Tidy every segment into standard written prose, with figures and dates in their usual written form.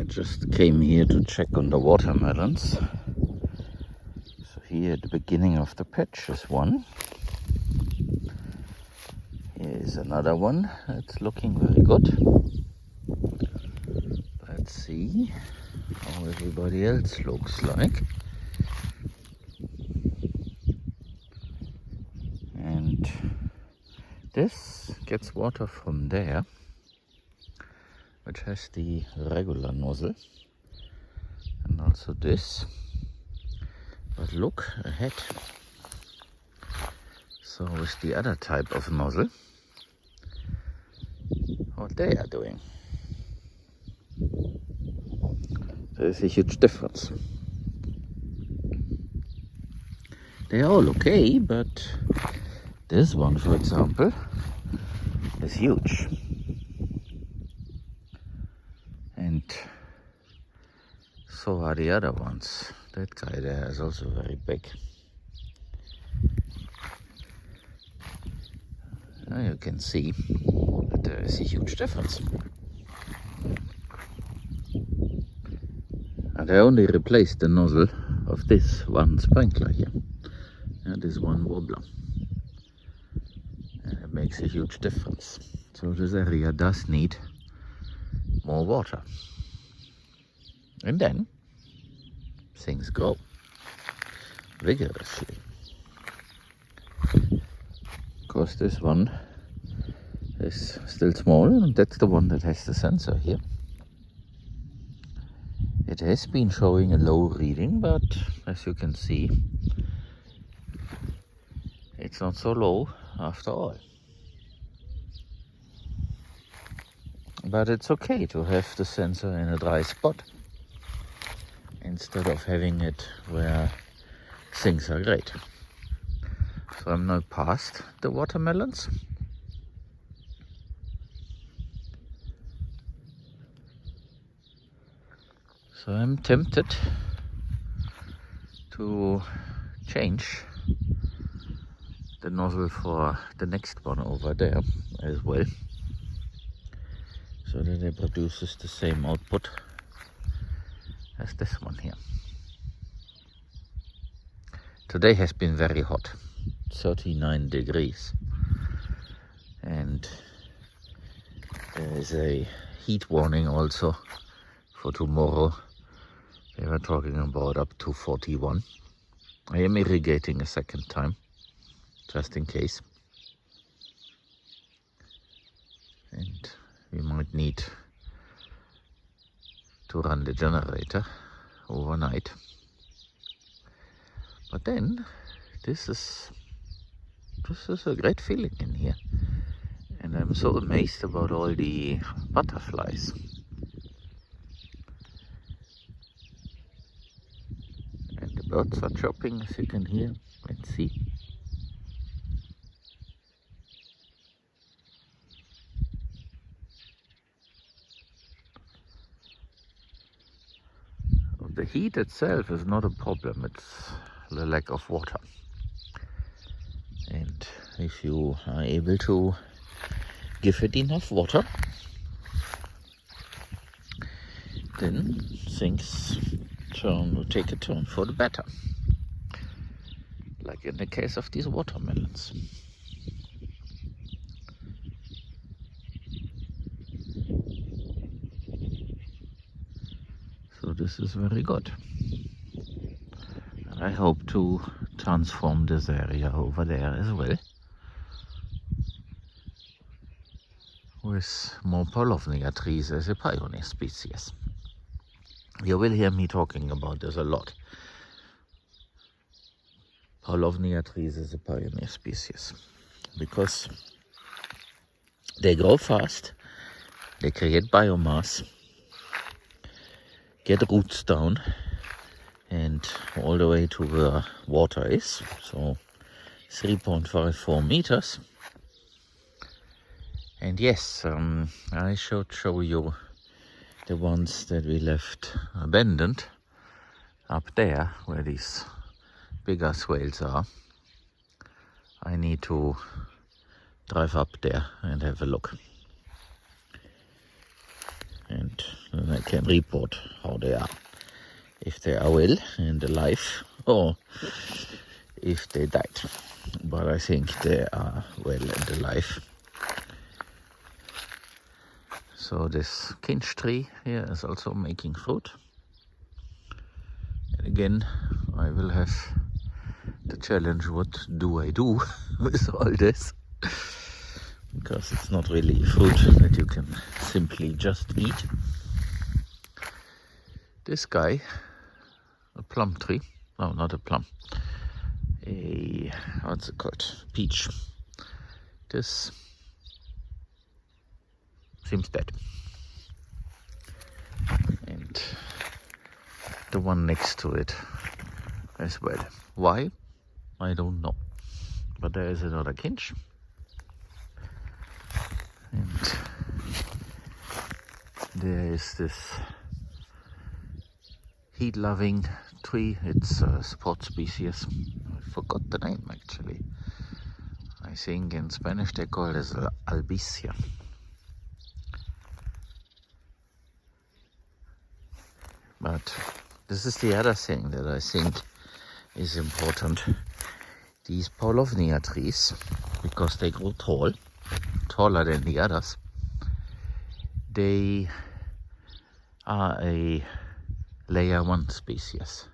just came here to check on the watermelons. So here at the beginning of the patch is one. Here is another one. It's looking very good. Let's see how everybody else looks like. And this gets water from there, which has the regular nozzle, and also this. But look ahead. So with the other type of nozzle, what they are doing. There's a huge difference. They are all okay, but this one, for example, is huge. And so are the other ones. That guy there is also very big. Now you can see that there is a huge difference. And I only replaced the nozzle of this one sprinkler here. And this one wobbler. And it makes a huge difference. So this area does need more water. And then things grow vigorously. Of course, this one is still small, and that's the one that has the sensor here. It has been showing a low reading, but as you can see, it's not so low after all. But it's okay to have the sensor in a dry spot instead of having it where things are great. So I'm now past the watermelons. So I'm tempted to change the nozzle for the next one over there as well, so that it produces the same output as this one here. Today has been very hot, 39 degrees, and there is a heat warning also for tomorrow. They were talking about up to 41. I am irrigating a second time, just in case. And we might need to run the generator overnight. But then, this is a great feeling in here. And I'm so amazed about all the butterflies. And the birds are chirping, as you can hear and see. The heat itself is not a problem, it's the lack of water. And if you are able to give it enough water, then things take a turn for the better. Like in the case of these watermelons. So this is very good. And I hope to transform this area over there as well, with more Paulownia trees as a pioneer species. You will hear me talking about this a lot. Paulownia trees as a pioneer species, because they grow fast, they create biomass, get roots down and all the way to where water is, so 3.54 meters. And yes, I should show you the ones that we left abandoned up there where these bigger swales are. I need to drive up there and have a look. And then I can report how they are. If they are well and alive, or if they died. But I think they are well and alive. So this kinch tree here is also making fruit. And again, I will have the challenge, what do I do with all this? Because it's not really fruit that you can simply just eat. This guy, a plum tree, no, not a plum, what's it called, peach. This seems dead. And the one next to it as well. Why? I don't know. But there is another kinch. And there is this heat-loving tree. It's a sport species. I forgot the name actually. I think in Spanish they call it Albicia. But this is the other thing that I think is important. These Paulovnia trees, because they grow tall, taller than the others, they are a layer 1 species.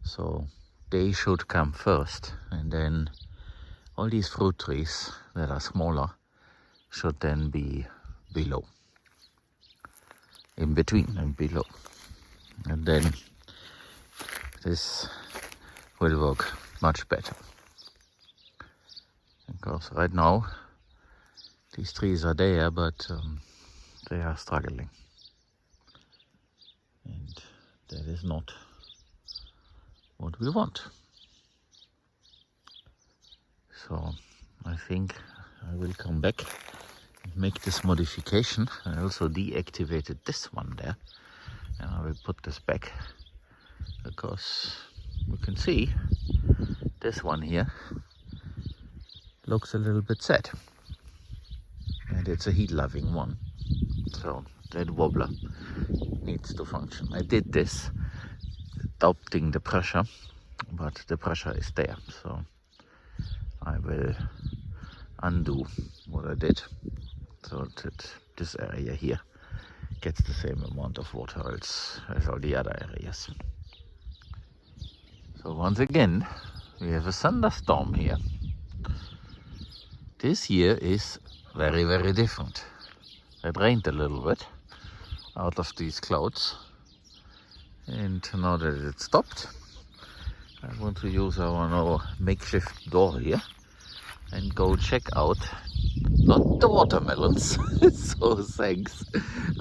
So they should come first, and then all these fruit trees that are smaller should then be below, in between and below. And then this will work much better. Because right now these trees are there, but they are struggling. And that is not what we want. So I think I will come back and make this modification. I also deactivated this one there. And I will put this back, because you can see this one here looks a little bit sad. And it's a heat-loving one. So that wobbler needs to function. I did this doubting the pressure, but the pressure is there. So I will undo what I did so that this area here gets the same amount of water as all the other areas. So once again, we have a thunderstorm here. This year is very, very different. It rained a little bit out of these clouds. And now that it stopped, I want to use our makeshift door here and go check out, not the watermelons, so thanks.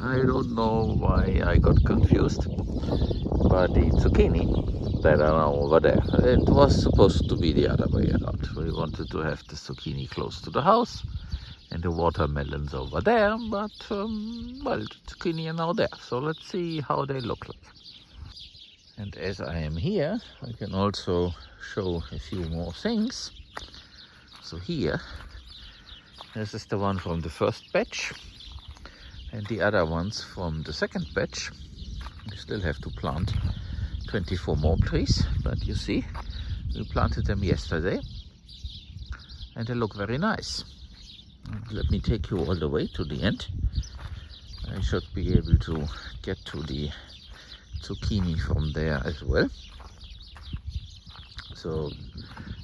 I don't know why I got confused, but the zucchini that are now over there. It was supposed to be the other way around. We wanted to have the zucchini close to the house and the watermelons over there, but well, the zucchini are now there. So let's see how they look like. And as I am here, I can also show a few more things. So here, this is the one from the first batch, and the other ones from the second batch. We still have to plant 24 more trees, but you see, we planted them yesterday, and they look very nice. And let me take you all the way to the end. I should be able to get to the zucchini from there as well. So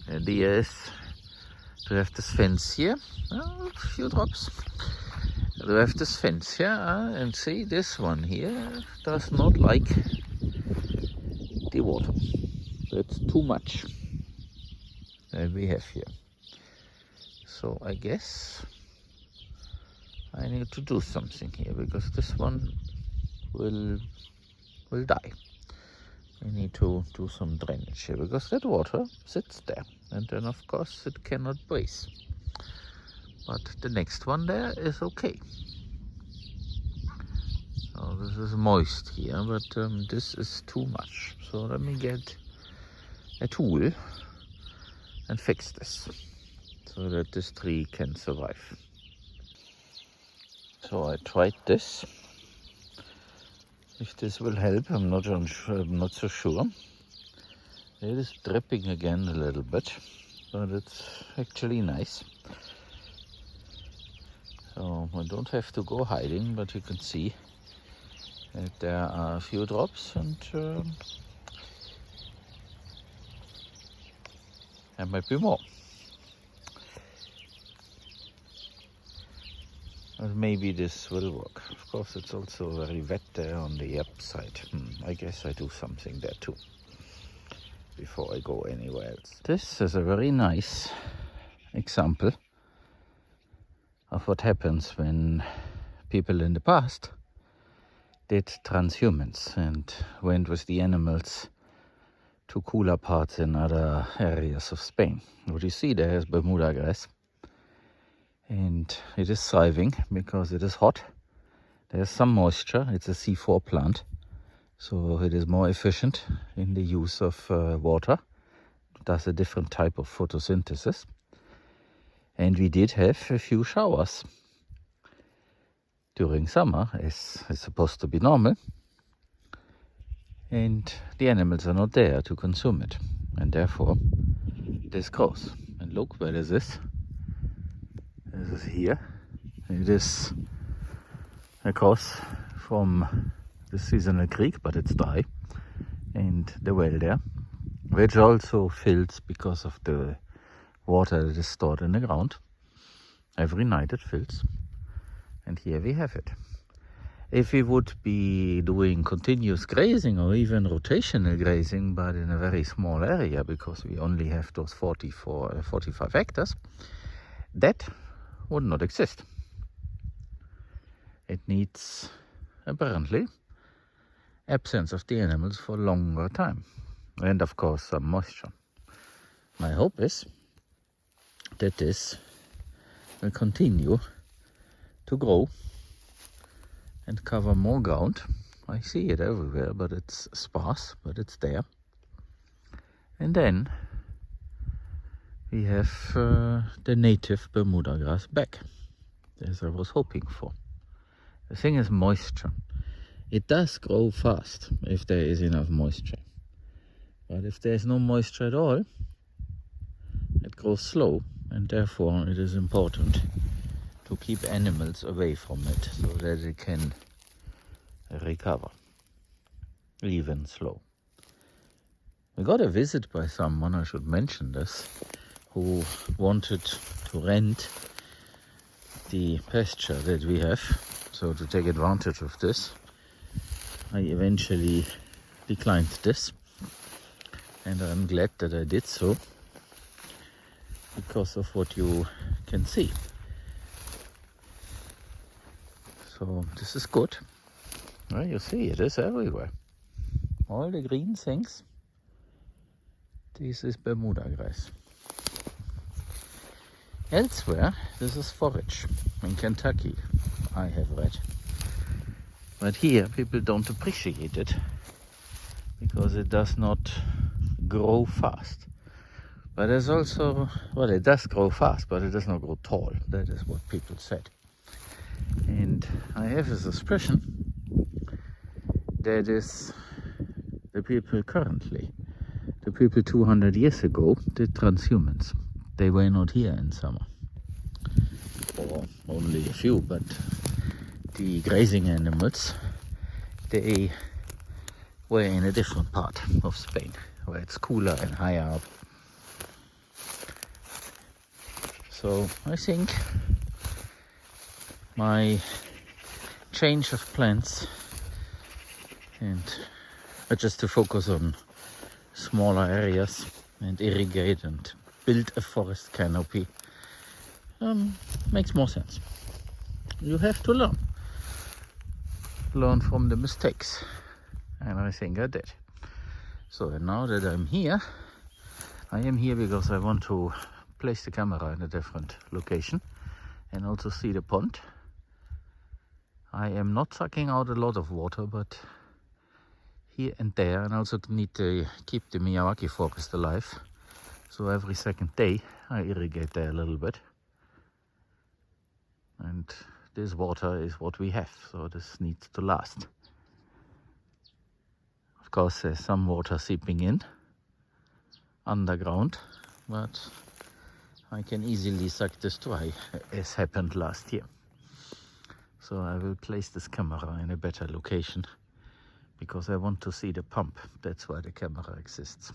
the idea is to have this fence here, a few drops. To have this fence here, and see, this one here does not like the water. That's too much that we have here. So I guess I need to do something here, because this one will die. We need to do some drainage here, because that water sits there, and then of course it cannot breathe. But the next one there is okay. So this is moist here, but this is too much. So let me get a tool and fix this, so that this tree can survive. So I tried this If this will help, I'm not so sure. It is dripping again a little bit, but it's actually nice. So I don't have to go hiding, but you can see that there are a few drops, and there might be more. But maybe this will work. Of course, it's also very wet there on the upside. I guess I do something there too before I go anywhere else. This is a very nice example of what happens when people in the past did transhumance and went with the animals to cooler parts in other areas of Spain. What you see there is Bermudagrass. And it is thriving because it is hot. There's some moisture. It's a C4 plant, so it is more efficient in the use of water. It does a different type of photosynthesis. And we did have a few showers during summer, as is supposed to be normal. And the animals are not there to consume it. And therefore, this grows. And look where this is. This is here. It is across from the seasonal creek, but it's dry, and the well there, which also fills because of the water that is stored in the ground. Every night it fills, and here we have it. If we would be doing continuous grazing or even rotational grazing, but in a very small area, because we only have those 45 hectares, that would not exist. It needs, apparently, absence of the animals for a longer time, and of course some moisture. My hope is that this will continue to grow and cover more ground. I see it everywhere, but it's sparse, but it's there. And then we have the native Bermudagrass back, as I was hoping for. The thing is moisture. It does grow fast if there is enough moisture. But if there is no moisture at all, it grows slow, and therefore it is important to keep animals away from it so that it can recover, even slow. We got a visit by someone, I should mention this, who wanted to rent the pasture that we have. So to take advantage of this, I eventually declined this, and I'm glad that I did so because of what you can see. So this is good. Well, you see, it is everywhere. All the green things. This is Bermudagrass. Elsewhere, this is forage. In Kentucky, I have read. But here, people don't appreciate it because it does not grow fast. But there's also, well, it does grow fast, but it does not grow tall. That is what people said. And I have a suspicion that is the people currently. The people 200 years ago did transhumance. They were not here in summer, or only a few, but the grazing animals, they were in a different part of Spain, where it's cooler and higher up. So I think my change of plans and just to focus on smaller areas and irrigate and build a forest canopy makes more sense. You have to learn from the mistakes, and I think I did. So now that I'm here, I am here because I want to place the camera in a different location and also see the pond. I am not sucking out a lot of water, but here and there, and also need to keep the Miyawaki forest alive. So every second day I irrigate there a little bit. And this water is what we have, so this needs to last. Of course, there's some water seeping in underground, but I can easily suck this dry, as happened last year. So I will place this camera in a better location because I want to see the pump. That's why the camera exists.